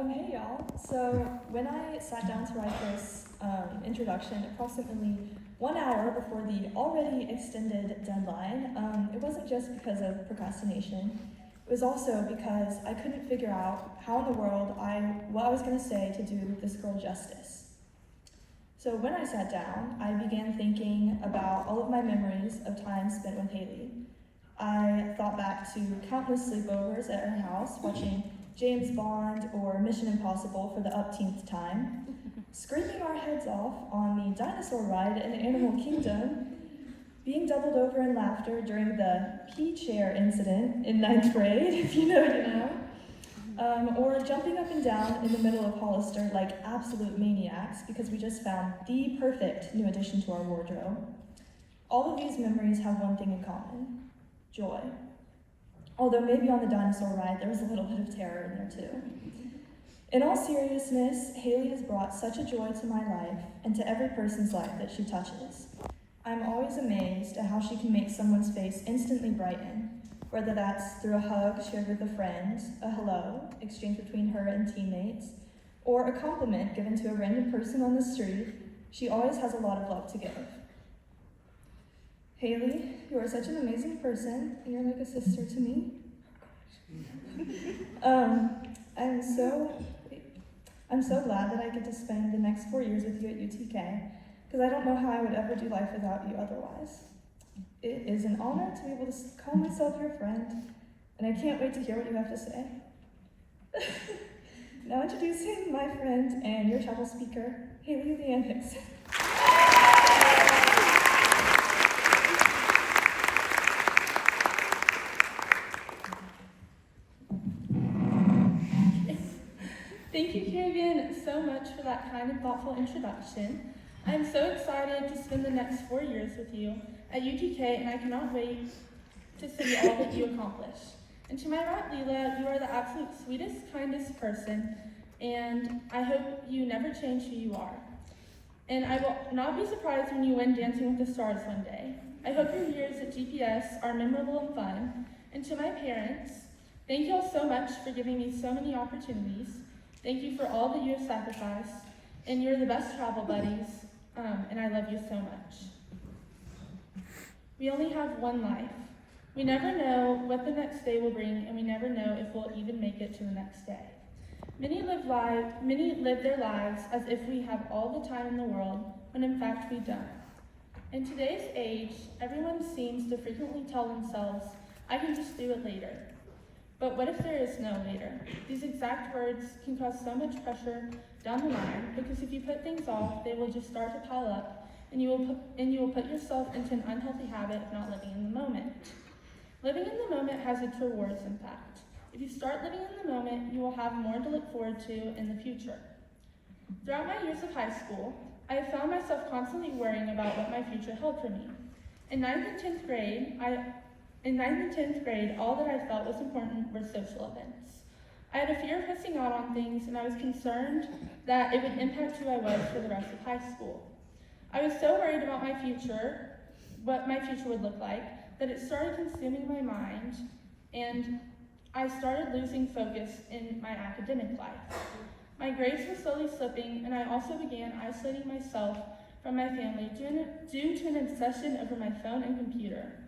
Hey y'all. So when I sat down to write this introduction approximately 1 hour before the already extended deadline, it wasn't just because of procrastination. It was also because I couldn't figure out how in the world what I was going to say to do this girl justice. So when I sat down, I began thinking about all of my memories of time spent with Haley. I thought back to countless sleepovers at her house, watching James Bond or Mission Impossible for the upteenth time, screaming our heads off on the dinosaur ride in Animal Kingdom, being doubled over in laughter during the pea chair incident in 9th grade, if you know, you know, or jumping up and down in the middle of Hollister like absolute maniacs because we just found the perfect new addition to our wardrobe. All of these memories have one thing in common: joy. Although maybe on the dinosaur ride there was a little bit of terror in there too. In all seriousness, Haley has brought such a joy to my life and to every person's life that she touches. I'm always amazed at how she can make someone's face instantly brighten, whether that's through a hug shared with a friend, a hello exchanged between her and teammates, or a compliment given to a random person on the street. She always has a lot of love to give. Haley, you are such an amazing person, and you're like a sister to me. I'm so glad that I get to spend the next 4 years with you at UTK, because I don't know how I would ever do life without you otherwise. It is an honor to be able to call myself your friend, and I can't wait to hear what you have to say. Now introducing my friend and your chapel speaker, Haley Leanne Hickson. Thank you, Kerrigan, so much for that kind and thoughtful introduction. I'm so excited to spend the next 4 years with you at UTK, and I cannot wait to see all that you accomplish. And to my right, Leela, you are the absolute sweetest, kindest person, and I hope you never change who you are. And I will not be surprised when you win Dancing with the Stars one day. I hope your years at GPS are memorable and fun. And to my parents, thank you all so much for giving me so many opportunities. Thank you for all that you have sacrificed, and you're the best travel buddies, and I love you so much. We only have one life. We never know what the next day will bring, and we never know if we'll even make it to the next day. Many live their lives as if we have all the time in the world, when in fact we don't. In today's age, everyone seems to frequently tell themselves, I can just do it later. But what if there is no later? These exact words can cause so much pressure down the line, because if you put things off, they will just start to pile up, and you will put yourself into an unhealthy habit of not living in the moment. Living in the moment has its rewards, in fact. If you start living in the moment, you will have more to look forward to in the future. Throughout my years of high school, I have found myself constantly worrying about what my future held for me. In 9th and 10th grade, all that I felt was important were social events. I had a fear of missing out on things, and I was concerned that it would impact who I was for the rest of high school. I was so worried about my future, what my future would look like, that it started consuming my mind, and I started losing focus in my academic life. My grades were slowly slipping, and I also began isolating myself from my family due to an obsession over my phone and computer.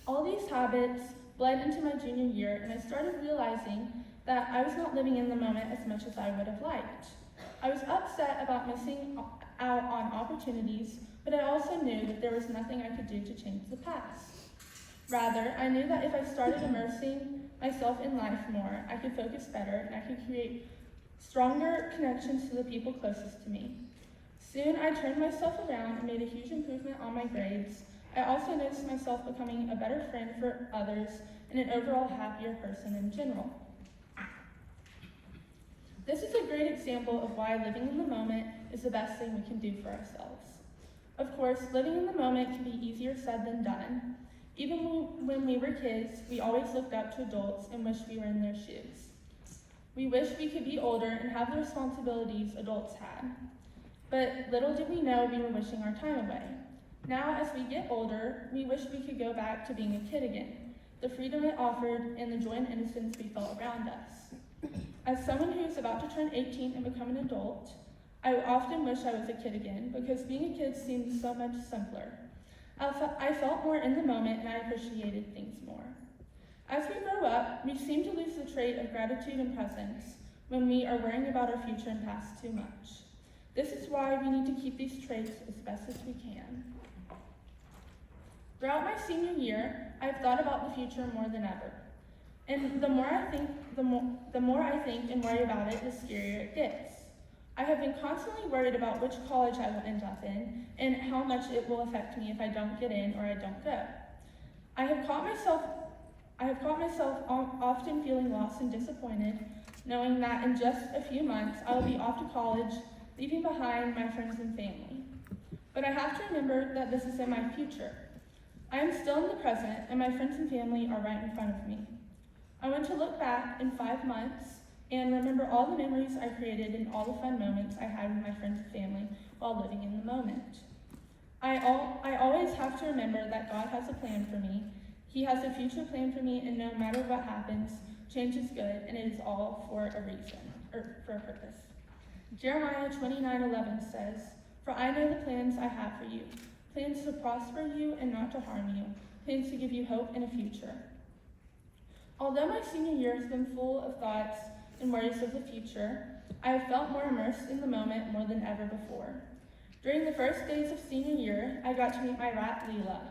All these habits bled into my junior year, and I started realizing that I was not living in the moment as much as I would have liked. I was upset about missing out on opportunities, but I also knew that there was nothing I could do to change the past. Rather, I knew that if I started immersing myself in life more, I could focus better, and I could create stronger connections to the people closest to me. Soon, I turned myself around and made a huge improvement on my grades. I also noticed myself becoming a better friend for others and an overall happier person in general. This is a great example of why living in the moment is the best thing we can do for ourselves. Of course, living in the moment can be easier said than done. Even when we were kids, we always looked up to adults and wished we were in their shoes. We wished we could be older and have the responsibilities adults had. But little did we know we were wishing our time away. Now, as we get older, we wish we could go back to being a kid again, the freedom it offered and the joy and innocence we felt around us. As someone who is about to turn 18 and become an adult, I often wish I was a kid again because being a kid seems so much simpler. I felt more in the moment and I appreciated things more. As we grow up, we seem to lose the trait of gratitude and presence when we are worrying about our future and past too much. This is why we need to keep these traits as best as we can. Throughout my senior year, I've thought about the future more than ever. And the more I think and worry about it, the scarier it gets. I have been constantly worried about which college I will end up in and how much it will affect me if I don't get in or I don't go. I have caught myself often feeling lost and disappointed, knowing that in just a few months I will be off to college, leaving behind my friends and family. But I have to remember that this is in my future. I am still in the present, and my friends and family are right in front of me. I want to look back in 5 months and remember all the memories I created and all the fun moments I had with my friends and family while living in the moment. I always have to remember that God has a plan for me. He has a future plan for me, and no matter what happens, change is good, and it is all for a reason, or for a purpose. Jeremiah 29:11 says, "For I know the plans I have for you, plans to prosper you and not to harm you, plans to give you hope and a future." Although my senior year has been full of thoughts and worries of the future, I have felt more immersed in the moment more than ever before. During the first days of senior year, I got to meet my rat, Leela.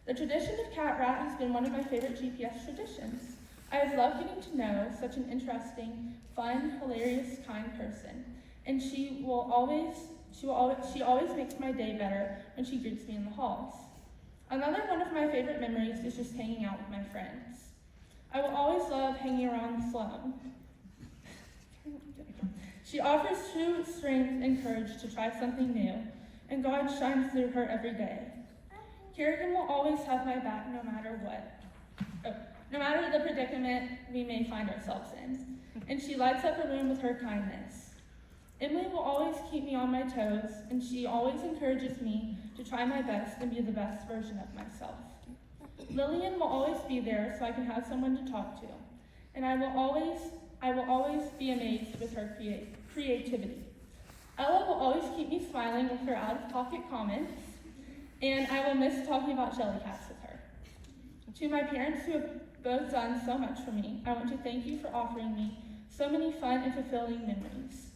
The tradition of cat rat has been one of my favorite GPS traditions. I have loved getting to know such an interesting, fun, hilarious, kind person, and she always makes my day better when she greets me in the halls. Another one of my favorite memories is just hanging out with my friends. I will always love hanging around Sloan. She offers true strength and courage to try something new, and God shines through her every day. Kerrigan will always have my back no matter what. No matter the predicament we may find ourselves in, and she lights up a room with her kindness. Emily will always keep me on my toes, and she always encourages me to try my best and be the best version of myself. Lillian will always be there so I can have someone to talk to, and I will always be amazed with her creativity. Ella will always keep me smiling with her out-of-pocket comments, and I will miss talking about jellycats with her. To my parents who have both done so much for me, I want to thank you for offering me so many fun and fulfilling memories.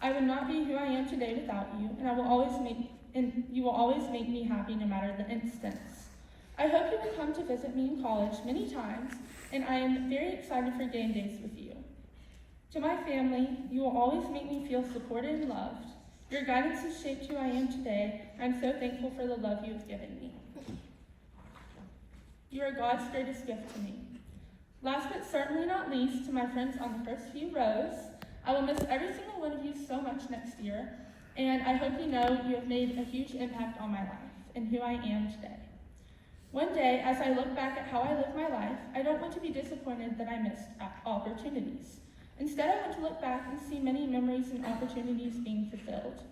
I would not be who I am today without you, and you will always make me happy no matter the instance. I hope you will come to visit me in college many times, and I am very excited for game days with you. To my family, you will always make me feel supported and loved. Your guidance has shaped who I am today, and I'm so thankful for the love you have given me. You are God's greatest gift to me. Last but certainly not least, to my friends on the first few rows, I will miss every single one of you so much next year, and I hope you know you have made a huge impact on my life and who I am today. One day, as I look back at how I lived my life, I don't want to be disappointed that I missed opportunities. Instead, I want to look back and see many memories and opportunities being fulfilled.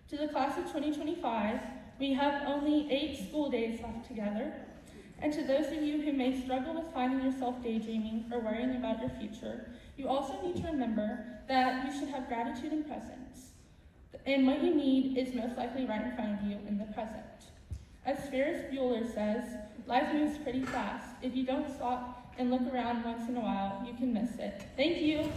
To the class of 2025, we have only 8 school days left together. And to those of you who may struggle with finding yourself daydreaming or worrying about your future, you also need to remember that you should have gratitude and presence. And what you need is most likely right in front of you in the present. As Ferris Bueller says, life moves pretty fast. If you don't stop and look around once in a while, you can miss it. Thank you.